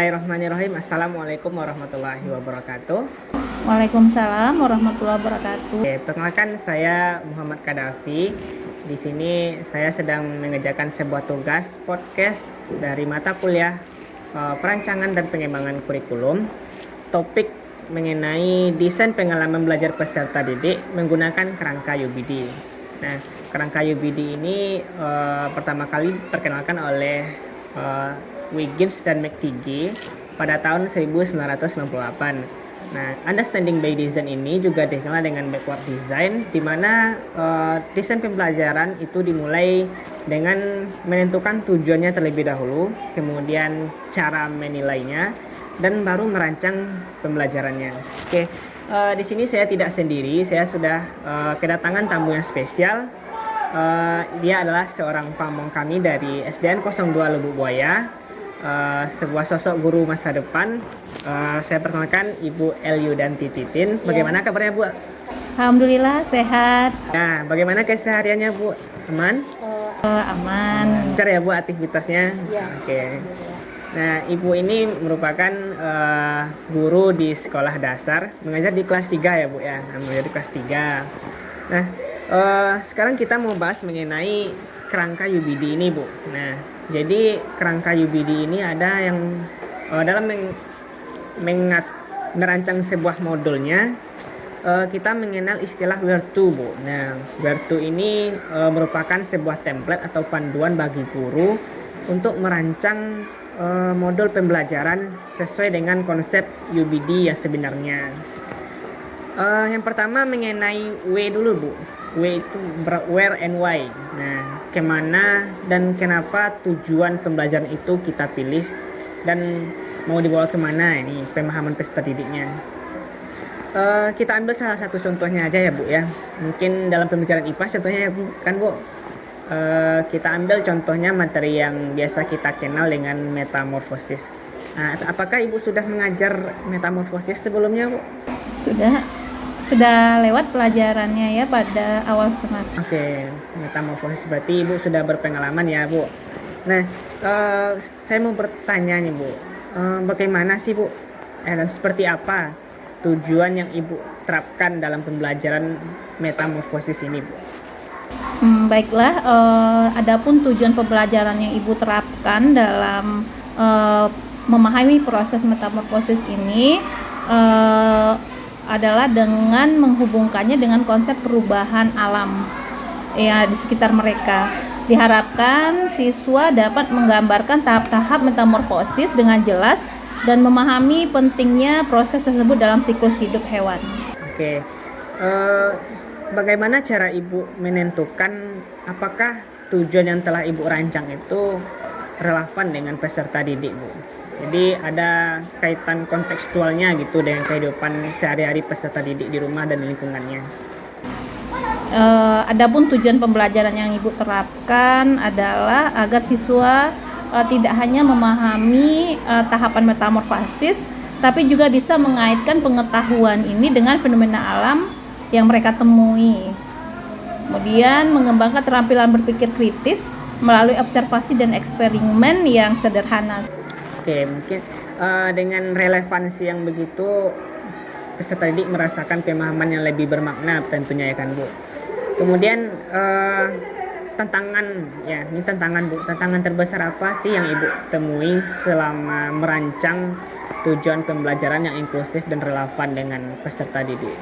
Bismillahirrahmanirrahim. Assalamualaikum warahmatullahi wabarakatuh. Waalaikumsalam warahmatullahi wabarakatuh. Oke, perkenalkan saya Muhammad Kadafi. Di sini saya sedang mengerjakan sebuah tugas podcast dari mata kuliah perancangan dan pengembangan kurikulum. Topik mengenai desain pengalaman belajar peserta didik menggunakan kerangka UBD. Nah, kerangka UBD ini pertama kali diperkenalkan oleh Wiggins dan McTighe pada tahun 1998. Nah, understanding by design ini juga dikenal dengan backward design, di mana desain pembelajaran itu dimulai dengan menentukan tujuannya terlebih dahulu, kemudian cara menilainya, dan baru merancang pembelajarannya. Oke, di sini saya tidak sendiri, saya sudah kedatangan tamu yang spesial. Dia adalah seorang pamong kami dari SDN 02 Lubuk Buaya. Sebuah sosok guru masa depan. Saya perkenalkan Ibu Elyudanti Titin. Bagaimana kabarnya, Bu? Alhamdulillah sehat. Nah, bagaimana kesehariannya, Bu? Aman? Aman. Lancar ya, Bu, aktivitasnya? Iya. Oke. Nah, Ibu ini merupakan guru di sekolah dasar, mengajar di kelas 3 ya, Bu ya. Mengajar di kelas 3. Nah, sekarang kita mau bahas mengenai kerangka UBD ini, Bu. Nah, jadi kerangka UBD ini ada yang dalam merancang sebuah modulnya, kita mengenal istilah where to, Bu. Nah, where to ini merupakan sebuah template atau panduan bagi guru untuk merancang modul pembelajaran sesuai dengan konsep UBD yang sebenarnya. Yang pertama mengenai W dulu, Bu. W itu where and why. Nah, kemana dan kenapa tujuan pembelajaran itu kita pilih dan mau dibawa kemana, ini pemahaman peserta didiknya. Kita ambil salah satu contohnya aja ya, Bu ya. Mungkin dalam pembicaraan IPA contohnya ya, Bu, kan, Bu. Kita ambil contohnya materi yang biasa kita kenal dengan metamorfosis. Nah, apakah Ibu sudah mengajar metamorfosis sebelumnya, Bu? Sudah lewat pelajarannya ya pada awal semester. Oke, metamorfosis berarti Ibu sudah berpengalaman ya, Bu. Nah, saya mau bertanya nih, Bu. Bagaimana sih, Bu? Dan seperti apa tujuan yang Ibu terapkan dalam pembelajaran metamorfosis ini, Bu? Baiklah, adapun tujuan pembelajaran yang Ibu terapkan dalam memahami proses metamorfosis ini adalah dengan menghubungkannya dengan konsep perubahan alam ya di sekitar mereka. Diharapkan siswa dapat menggambarkan tahap-tahap metamorfosis dengan jelas dan memahami pentingnya proses tersebut dalam siklus hidup hewan. Oke, bagaimana cara Ibu menentukan apakah tujuan yang telah Ibu rancang itu relevan dengan peserta didik, Bu? Jadi ada kaitan kontekstualnya gitu dengan kehidupan sehari-hari peserta didik di rumah dan lingkungannya. Adapun tujuan pembelajaran yang Ibu terapkan adalah agar siswa tidak hanya memahami tahapan metamorfosis, tapi juga bisa mengaitkan pengetahuan ini dengan fenomena alam yang mereka temui. Kemudian mengembangkan keterampilan berpikir kritis melalui observasi dan eksperimen yang sederhana. Oke, mungkin dengan relevansi yang begitu peserta didik merasakan pemahaman yang lebih bermakna tentunya ya kan, Bu. Kemudian tantangan ya, ini tantangan, Bu. Tantangan terbesar apa sih yang Ibu temui selama merancang tujuan pembelajaran yang inklusif dan relevan dengan peserta didik?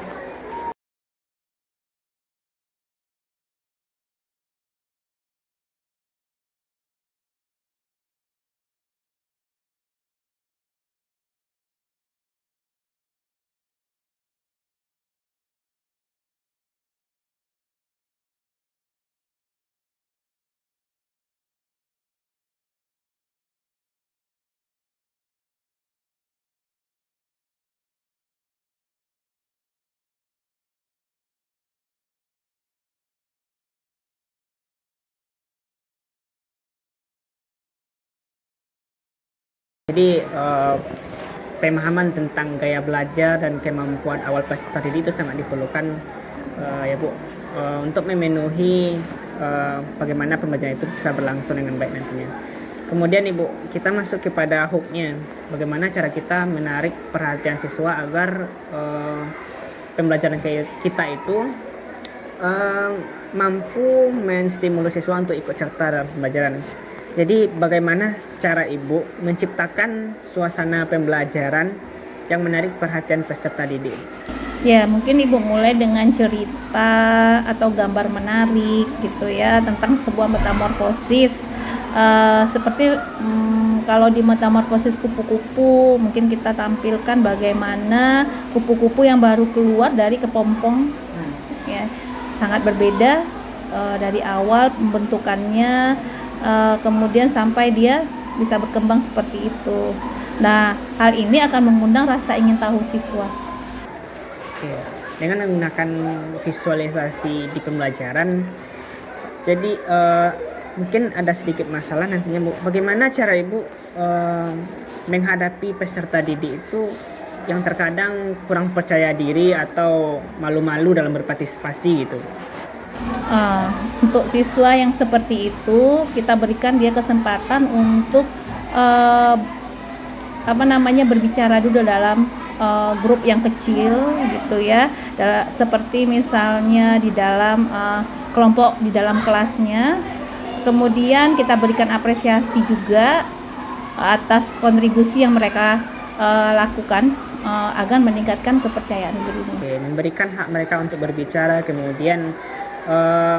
Jadi pemahaman tentang gaya belajar dan kemampuan awal peserta didik itu sangat diperlukan ya, Bu, untuk memenuhi bagaimana pembelajaran itu bisa berlangsung dengan baik nantinya. Kemudian Ibu, kita masuk kepada hooknya. Bagaimana cara kita menarik perhatian siswa agar pembelajaran kita itu mampu menstimulus siswa untuk ikut serta dalam pembelajaran. Jadi bagaimana cara Ibu menciptakan suasana pembelajaran yang menarik perhatian peserta didik? Ya, mungkin Ibu mulai dengan cerita atau gambar menarik gitu ya tentang sebuah metamorfosis. Seperti kalau di metamorfosis kupu-kupu, mungkin kita tampilkan bagaimana kupu-kupu yang baru keluar dari kepompong, ya, sangat berbeda dari awal pembentukannya, kemudian sampai dia bisa berkembang seperti itu. Nah, hal ini akan mengundang rasa ingin tahu siswa. Oke. Dengan menggunakan visualisasi di pembelajaran, jadi mungkin ada sedikit masalah nantinya, Bu. Bagaimana cara Ibu menghadapi peserta didik itu yang terkadang kurang percaya diri atau malu-malu dalam berpartisipasi gitu? Untuk siswa yang seperti itu, kita berikan dia kesempatan untuk berbicara dulu dalam grup yang kecil gitu ya, seperti misalnya di dalam kelompok di dalam kelasnya. Kemudian kita berikan apresiasi juga atas kontribusi yang mereka lakukan agar meningkatkan kepercayaan diri. Memberikan hak mereka untuk berbicara, kemudian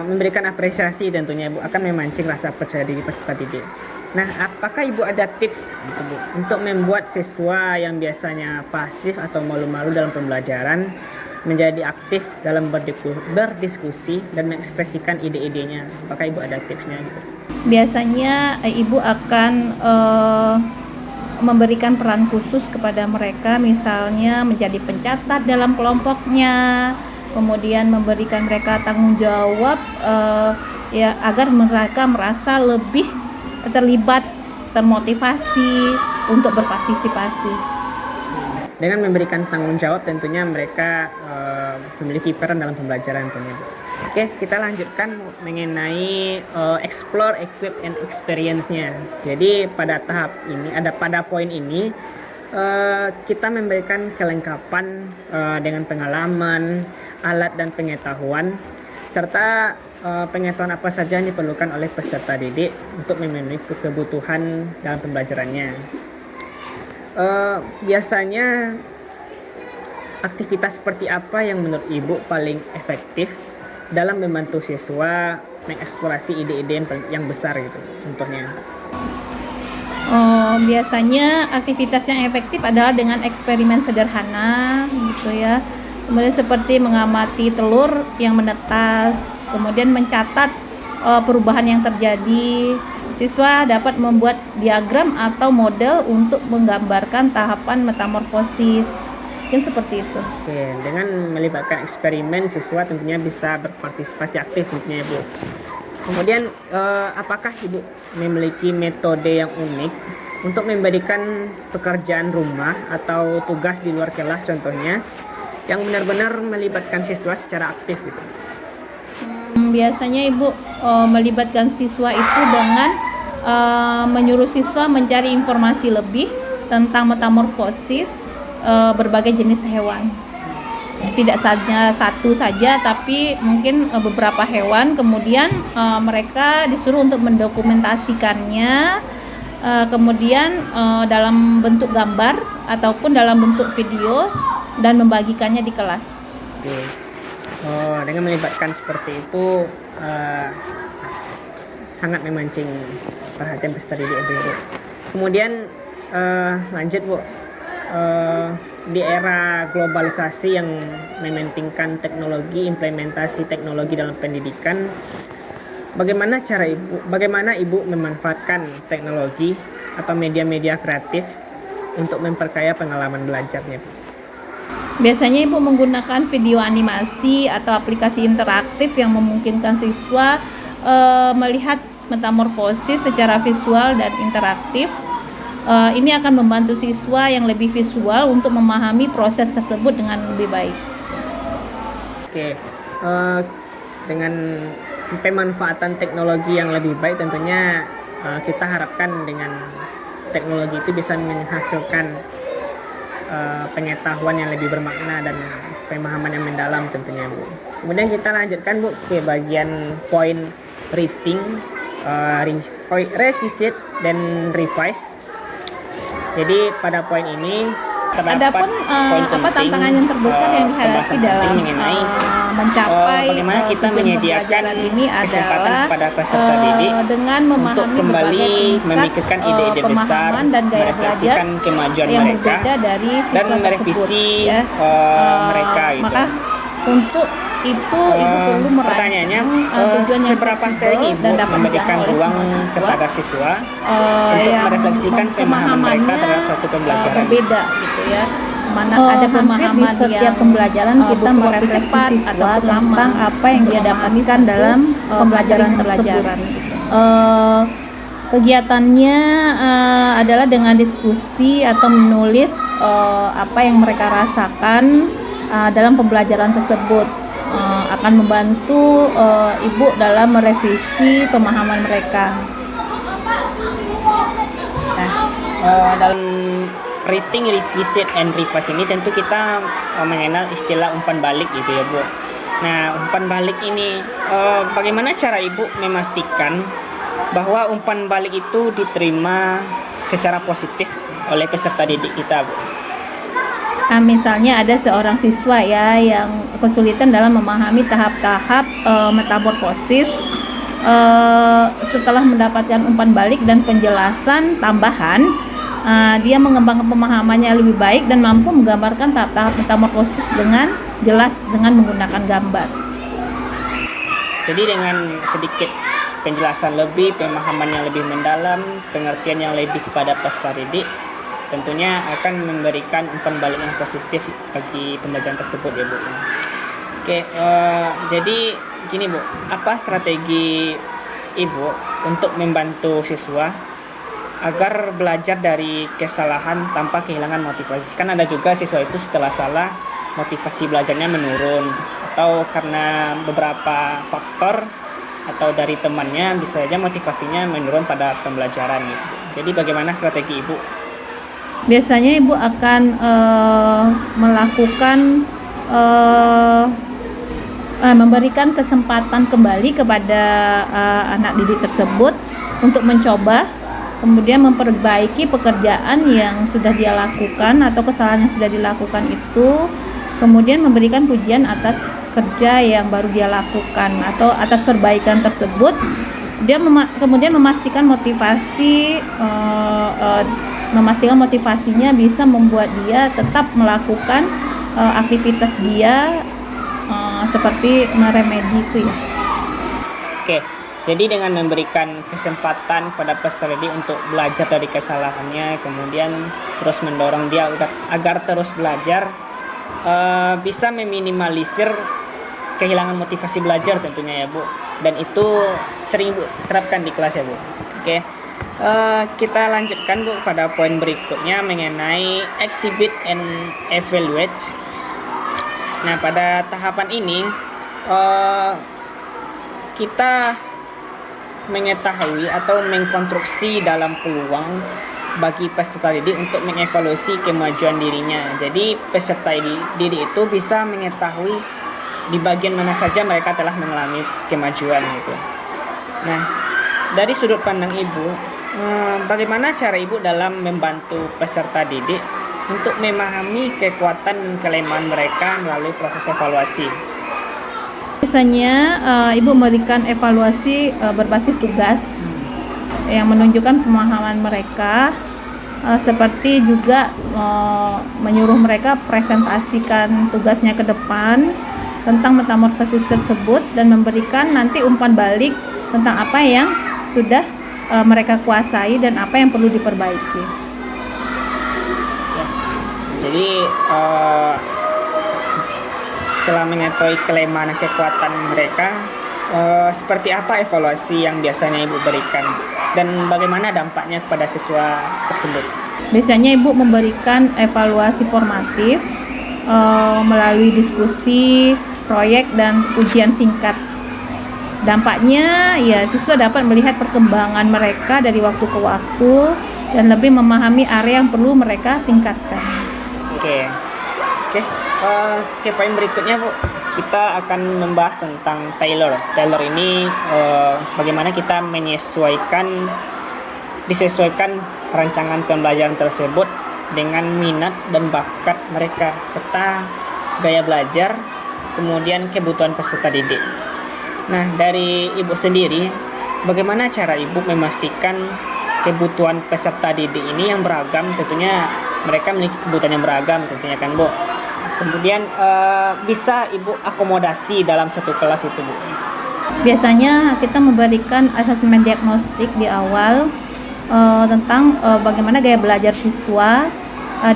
memberikan apresiasi tentunya Bu akan memancing rasa percaya diri peserta didik. Nah, apakah Ibu ada tips gitu, Bu, untuk membuat siswa yang biasanya pasif atau malu-malu dalam pembelajaran menjadi aktif dalam berdiskusi dan mengekspresikan ide-idenya? Apakah Ibu ada tipsnya gitu? Biasanya Ibu akan memberikan peran khusus kepada mereka, misalnya menjadi pencatat dalam kelompoknya, kemudian memberikan mereka tanggung jawab agar mereka merasa lebih terlibat, termotivasi untuk berpartisipasi. Dengan memberikan tanggung jawab tentunya mereka memiliki peran dalam pembelajaran tentunya. Oke, kita lanjutkan mengenai explore, equip, and experience-nya. Jadi pada tahap ini, pada poin ini kita memberikan kelengkapan dengan pengalaman, alat dan pengetahuan, serta pengetahuan apa saja yang diperlukan oleh peserta didik untuk memenuhi kebutuhan dalam pembelajarannya. Biasanya aktivitas seperti apa yang menurut Ibu paling efektif dalam membantu siswa mengeksplorasi ide-ide yang besar gitu, contohnya? Biasanya aktivitas yang efektif adalah dengan eksperimen sederhana gitu ya. Kemudian seperti mengamati telur yang menetas, kemudian mencatat perubahan yang terjadi. Siswa dapat membuat diagram atau model untuk menggambarkan tahapan metamorfosis. Mungkin seperti itu. Oke, dengan melibatkan eksperimen, siswa tentunya bisa berpartisipasi aktif tentunya, Bu. Kemudian apakah Ibu memiliki metode yang unik untuk memberikan pekerjaan rumah atau tugas di luar kelas contohnya yang benar-benar melibatkan siswa secara aktif gitu? Biasanya Ibu melibatkan siswa itu dengan menyuruh siswa mencari informasi lebih tentang metamorfosis berbagai jenis hewan. Tidak saja satu saja, tapi mungkin beberapa hewan. Kemudian mereka disuruh untuk mendokumentasikannya, kemudian dalam bentuk gambar ataupun dalam bentuk video dan membagikannya di kelas. Oke. Dengan melibatkan seperti itu sangat memancing perhatian peserta didik. Kemudian lanjut, Bu. Di era globalisasi yang mementingkan teknologi, implementasi teknologi dalam pendidikan, bagaimana Ibu memanfaatkan teknologi atau media-media kreatif untuk memperkaya pengalaman belajarnya? Biasanya Ibu menggunakan video animasi atau aplikasi interaktif yang memungkinkan siswa melihat metamorfosis secara visual dan interaktif. Ini akan membantu siswa yang lebih visual untuk memahami proses tersebut dengan lebih baik. Oke, dengan pemanfaatan teknologi yang lebih baik tentunya kita harapkan dengan teknologi itu bisa menghasilkan pengetahuan yang lebih bermakna dan pemahaman yang mendalam tentunya Bu. Kemudian kita lanjutkan Bu ke bagian poin rating, revisit dan revise. Jadi pada poin ini terdapat Adapun poin penting, tantangan yang terbesar yang dihadapi pembahasan dalam penting mengenai mencapai bagaimana kita tujuan menyediakan pembelajaran ini kesempatan adalah kepada peserta didik dengan untuk memahami kembali berbagai tingkat memikirkan ide-ide besar, pemahaman dan gaya belajar merefleksikan kemajuan yang mereka berbeda dari dan siswa tersebut, merevisi ya. mereka gitu. Maka untuk itu ibu perlu pertanyaannya, merancang tujuan yang seberapa fleksibel sering Ibu dan dapat memberikan dijangkau oleh ruang semua siswa kepada siswa untuk yang merefleksikan pemahaman mereka terhadap suatu pembelajaran? berbeda gitu ya. Mana Oh, ada hampir pemahaman di setiap yang pembelajaran kita butuh waktu merefleksi cepat siswa ataupun tentang lama apa yang dia untuk dapatkan memahami dalam suatu, pembelajaran tersebut. pelajaran gitu. Kegiatannya adalah dengan diskusi atau menulis apa yang mereka rasakan dalam pembelajaran tersebut. Akan membantu ibu dalam merevisi pemahaman mereka. Nah, dalam rating, revisit, and revise ini tentu kita mengenal istilah umpan balik gitu ya Bu. Nah, umpan balik ini bagaimana cara Ibu memastikan bahwa umpan balik itu diterima secara positif oleh peserta didik kita Bu? Misalnya ada seorang siswa ya yang kesulitan dalam memahami tahap-tahap metamorfosis, setelah mendapatkan umpan balik dan penjelasan tambahan, dia mengembangkan pemahamannya lebih baik dan mampu menggambarkan tahap-tahap metamorfosis dengan jelas dengan menggunakan gambar. Jadi dengan sedikit penjelasan lebih, pemahaman yang lebih mendalam, pengertian yang lebih kepada peserta didik, tentunya akan memberikan umpan balik yang positif bagi pembelajaran tersebut ya Bu. Oke, jadi gini Bu, apa strategi Ibu untuk membantu siswa agar belajar dari kesalahan tanpa kehilangan motivasi? Kan ada juga siswa itu setelah salah motivasi belajarnya menurun, atau karena beberapa faktor atau dari temannya bisa saja motivasinya menurun pada pembelajaran gitu. Jadi bagaimana strategi Ibu? Biasanya ibu akan melakukan memberikan kesempatan kembali kepada anak didik tersebut untuk mencoba, kemudian memperbaiki pekerjaan yang sudah dia lakukan atau kesalahan yang sudah dilakukan itu, kemudian memberikan pujian atas kerja yang baru dia lakukan atau atas perbaikan tersebut. Dia kemudian memastikan motivasinya bisa membuat dia tetap melakukan aktivitas dia seperti meremedi itu ya. Oke, jadi dengan memberikan kesempatan pada peserta didik untuk belajar dari kesalahannya, kemudian terus mendorong dia agar terus belajar, bisa meminimalisir kehilangan motivasi belajar tentunya ya Bu. Dan itu sering Ibu terapkan di kelas ya Bu. Oke. Kita lanjutkan Bu pada poin berikutnya mengenai exhibit and evaluate. Nah, pada tahapan ini kita mengetahui atau mengkonstruksi dalam peluang bagi peserta didik untuk mengevaluasi kemajuan dirinya. Jadi peserta didik itu bisa mengetahui di bagian mana saja mereka telah mengalami kemajuan gitu. Nah, dari sudut pandang Ibu, bagaimana cara Ibu dalam membantu peserta didik untuk memahami kekuatan dan kelemahan mereka melalui proses evaluasi? Biasanya ibu memberikan evaluasi berbasis tugas yang menunjukkan pemahaman mereka, seperti juga menyuruh mereka presentasikan tugasnya ke depan tentang metamorfosis tersebut dan memberikan nanti umpan balik tentang apa yang sudah mereka kuasai dan apa yang perlu diperbaiki. Ya. Jadi setelah mengetahui kelemahan dan kekuatan mereka, seperti apa evaluasi yang biasanya Ibu berikan dan bagaimana dampaknya kepada siswa tersebut? Biasanya Ibu memberikan evaluasi formatif melalui diskusi, proyek, dan ujian singkat. Dampaknya ya siswa dapat melihat perkembangan mereka dari waktu ke waktu dan lebih memahami area yang perlu mereka tingkatkan. Oke. Oke, poin berikutnya Bu, kita akan membahas tentang Taylor. Taylor ini bagaimana kita disesuaikan rancangan pembelajaran tersebut dengan minat dan bakat mereka serta gaya belajar, kemudian kebutuhan peserta didik. Nah, dari Ibu sendiri, bagaimana cara Ibu memastikan kebutuhan peserta didik ini yang beragam? Tentunya mereka memiliki kebutuhan yang beragam tentunya kan Bu. Kemudian bisa Ibu akomodasi dalam satu kelas itu Bu? Biasanya kita memberikan asesmen diagnostik di awal tentang bagaimana gaya belajar siswa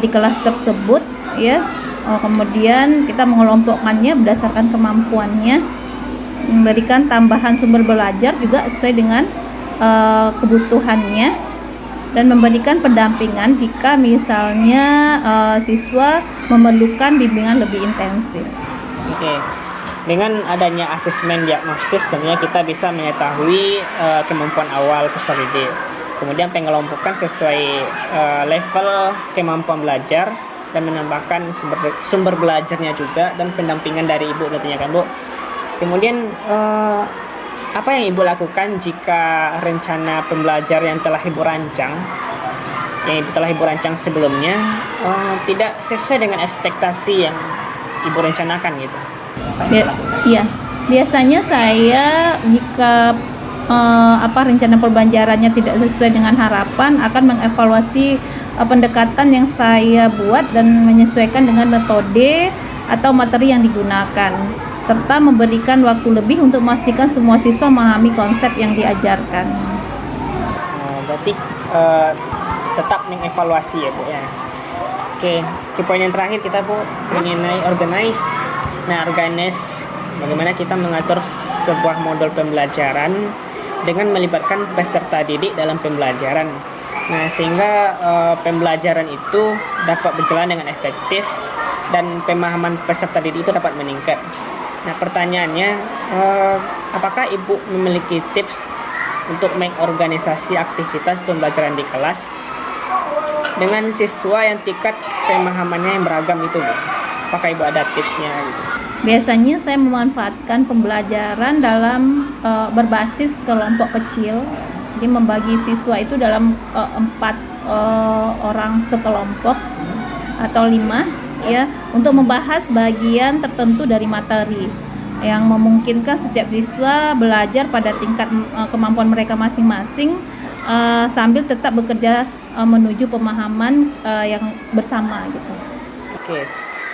di kelas tersebut ya. Kemudian kita mengelompokkannya berdasarkan kemampuannya, memberikan tambahan sumber belajar juga sesuai dengan kebutuhannya, dan memberikan pendampingan jika misalnya siswa memerlukan bimbingan lebih intensif. Oke. Dengan adanya asesmen diagnostis tentunya kita bisa mengetahui kemampuan awal peserta didik. Kemudian pengelompokan sesuai level kemampuan belajar dan menambahkan sumber belajarnya juga dan pendampingan dari Ibu tentunya kan Bu. Kemudian apa yang Ibu lakukan jika rencana pembelajaran yang telah Ibu rancang sebelumnya tidak sesuai dengan ekspektasi yang Ibu rencanakan gitu? Iya, biasanya saya jika rencana pembelajarannya tidak sesuai dengan harapan akan mengevaluasi pendekatan yang saya buat dan menyesuaikan dengan metode atau materi yang digunakan, serta memberikan waktu lebih untuk memastikan semua siswa memahami konsep yang diajarkan. Berarti tetap mengevaluasi ya Bu ya. Oke, poin yang terakhir kita Bu mengenai organize. Nah, bagaimana kita mengatur sebuah modul pembelajaran dengan melibatkan peserta didik dalam pembelajaran. Nah, sehingga pembelajaran itu dapat berjalan dengan efektif dan pemahaman peserta didik itu dapat meningkat. Nah, pertanyaannya, apakah Ibu memiliki tips untuk mengorganisasi aktivitas pembelajaran di kelas dengan siswa yang tingkat pemahamannya yang beragam itu, Bu? Apakah Ibu ada tipsnya gitu? Biasanya saya memanfaatkan pembelajaran dalam berbasis kelompok kecil. Jadi membagi siswa itu dalam 4 orang sekelompok atau 5 ya, untuk membahas bagian tertentu dari materi yang memungkinkan setiap siswa belajar pada tingkat kemampuan mereka masing-masing sambil tetap bekerja menuju pemahaman yang bersama gitu. Oke.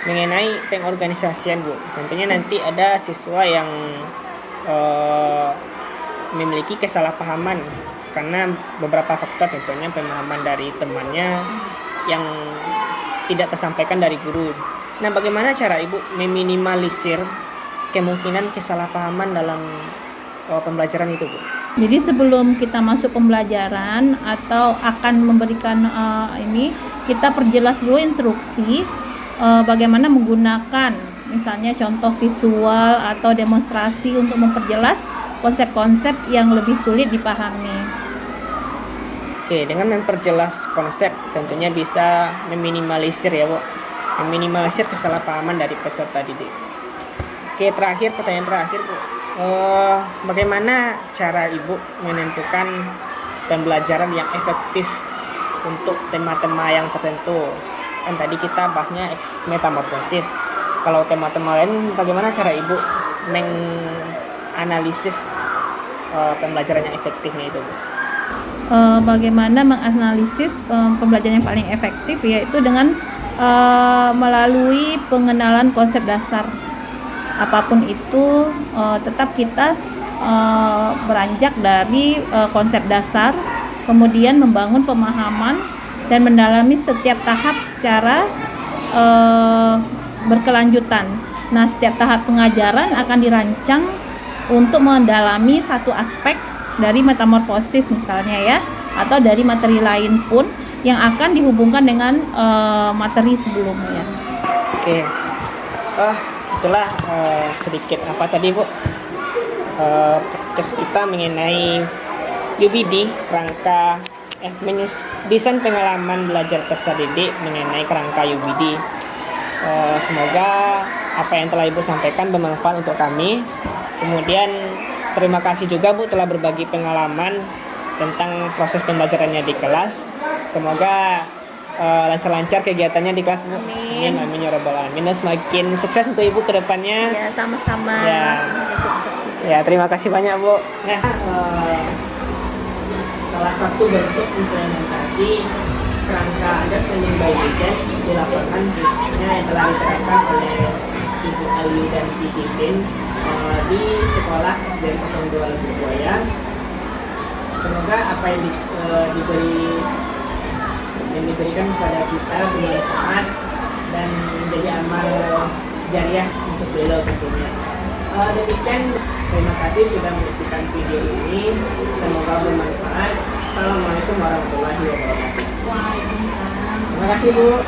Mengenai pengorganisasian Bu, tentunya nanti ada siswa yang memiliki kesalahpahaman karena beberapa faktor, contohnya pemahaman dari temannya yang tidak tersampaikan dari guru. Nah, bagaimana cara Ibu meminimalisir kemungkinan kesalahpahaman dalam pembelajaran itu Bu? Jadi sebelum kita masuk pembelajaran atau akan memberikan kita perjelas dulu instruksi bagaimana menggunakan misalnya contoh visual atau demonstrasi untuk memperjelas konsep-konsep yang lebih sulit dipahami. Oke, dengan memperjelas konsep tentunya bisa meminimalisir ya Bu, meminimalisir kesalahpahaman dari peserta didik. Oke, pertanyaan terakhir Bu, bagaimana cara Ibu menentukan pembelajaran yang efektif untuk tema-tema yang tertentu? Kan tadi kita bahasnya metamorfosis. Kalau tema-tema lain, bagaimana cara Ibu menganalisis pembelajaran yang efektifnya itu? Bagaimana menganalisis pembelajaran yang paling efektif, yaitu dengan melalui pengenalan konsep dasar. Apapun itu, tetap kita beranjak dari konsep dasar, kemudian membangun pemahaman dan mendalami setiap tahap secara berkelanjutan. Nah, setiap tahap pengajaran akan dirancang untuk mendalami satu aspek dari metamorfosis misalnya ya, atau dari materi lain pun yang akan dihubungkan dengan materi sebelumnya. Oke, itulah sedikit apa tadi Bu podcast kita mengenai UBD, kerangka desain pengalaman belajar peserta didik mengenai kerangka UBD. Semoga apa yang telah Ibu sampaikan bermanfaat untuk kami. Kemudian terima kasih juga Bu telah berbagi pengalaman tentang proses pembelajarannya di kelas. Semoga lancar-lancar kegiatannya di kelas Bu. Amin. Amin ya rabbal alamin. Dan semakin sukses untuk Ibu ke depannya. Ya, sama-sama. Ya. Semoga sukses. Ya, terima kasih banyak Bu. Nah, salah satu bentuk implementasi kerangka understanding by design di lapangan khususnya yang telah diterapkan oleh Ibu Ayu dan Titin di sekolah SDN 02 Lubuk Buaya. Semoga apa yang diberikan kepada kita bermanfaat dan menjadi amal jariah untuk beliau tentunya. Demikian, terima kasih sudah menyaksikan video ini. Semoga bermanfaat. Assalamualaikum warahmatullahi wabarakatuh. Waalaikumsalam. Terima kasih Bu.